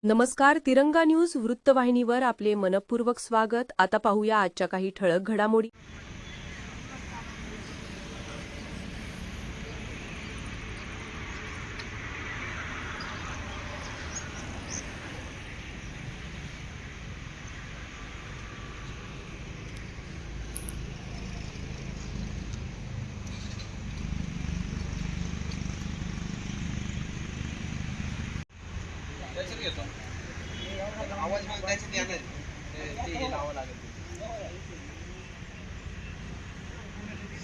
नमस्कार. तिरंगा न्यूज वृत्तवाहिनीवर आपले मनपूर्वक स्वागत. आता पाहूया आजच्या काही ठळक घडामोडी. आवाज मग त्याच्यात येणार ते हे लावावं लागेल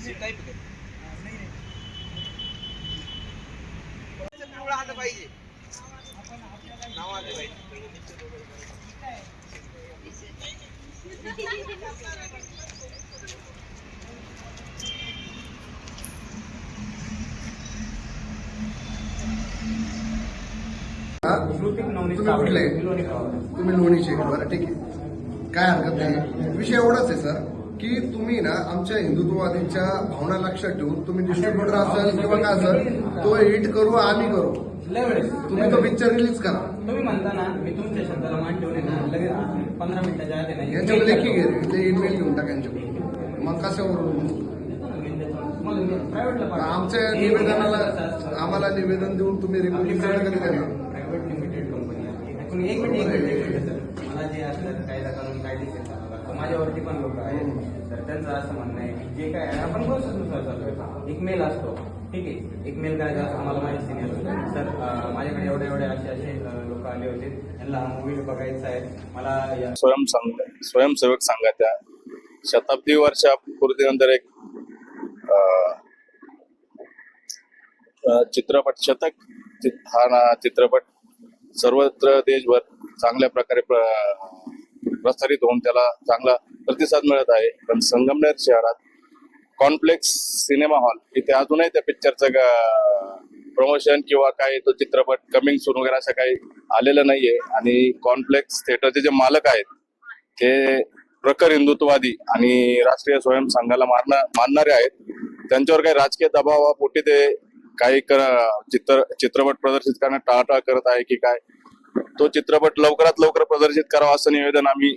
सी टाईप नाव आलं पाहिजे नाव आलं पाहिजे तुम्ही कुठले तुम्ही लोणीचे बरं ठीक आहे, काय हरकत नाही. विषय एवढाच आहे सर की तुम्ही ना आमच्या हिंदुत्ववादींच्या भावना लक्षात ठेवून तुम्ही डिस्ट्रीब्युटर असेल किंवा काय असेल तो हिट करू आम्ही करू, तुम्ही तो पिक्चर रिलीज करा. तुम्ही म्हणता ना मी तुमच्या शब्दाला मान ठेवले ना लगेच 15 मिनिटाच्या आत नाही यांच्याकडे लेखी घे रे, ते ईमेल घेऊन टाका यांच्याकडे. मग कशावर आमच्या निवेदनाला आम्हाला निवेदन देऊन तुम्ही रिलीज कधी करा. प्रायव्हेट लिमिटेड कंपनी आहे. एक मिनिट मला जे असलं कायदा कानून कायदेशीर माझ्यावरती पण लोक आहेत तर त्यांचं असं म्हणणं आहे की जे काय आहे आपण प्रोसेसनुसार चालू. एक मेल असतो, ठीक आहे, एक मेल काय आम्हाला माहिती नाही सर माझ्याकडे एवढे असे लोक आले होते, यांना हा मूवी बघायचा आहे. मला स्वयंसेवक संघाच्या शताब्दी वर्षापूर्तीनंतर एक चित्रपट शतक हा चित्रपट सर्वत्र देशभर चांगल्या प्रकारे प्रसारित होऊन त्याला चांगला प्रतिसाद मिळत आहे. पण संगमनेर शहरात कॉम्प्लेक्स सिनेमा हॉल इथे अजूनही त्या पिक्चरचं प्रमोशन किंवा काही तो चित्रपट कमिंग सून वगैरे असं काही आलेलं नाहीये. आणि कॉम्प्लेक्स थिएटरचे जे मालक आहेत ते प्रखर हिंदुत्ववादी आणि राष्ट्रीय स्वयंसंघाला मानणारे आहेत. त्यांच्यावर काही राजकीय दबावापोटी ते काही चित्रपट प्रदर्शित करण्यात टाळाटाळ करत आहे की काय, तो चित्रपट लवकरात लवकर प्रदर्शित करावा असं निवेदन आम्ही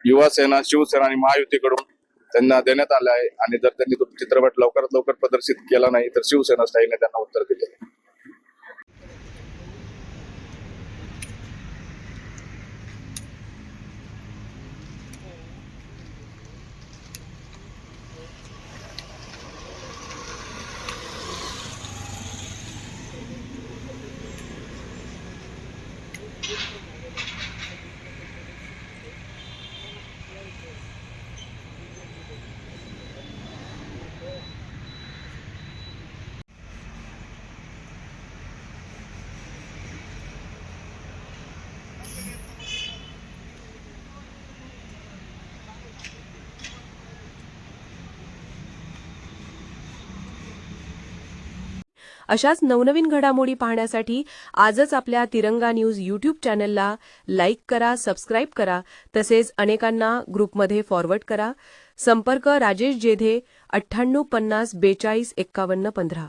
युवा सेना, शिवसेना आणि महायुतीकडून त्यांना देण्यात आलं आहे. आणि जर त्यांनी तो चित्रपट लवकरात लवकर प्रदर्शित केला नाही तर शिवसेना स्टाईलने त्यांना उत्तर दिले. अशाच नवनवीन घडामोडी पाहण्यासाठी आजच आपल्या तिरंगा न्यूज यूट्यूब चॅनलला लाईक करा, सबस्क्राईब करा, तसेच अनेकांना ग्रुपमध्ये फॉरवर्ड करा. संपर्क राजेश जेधे 98 50 42 51 15.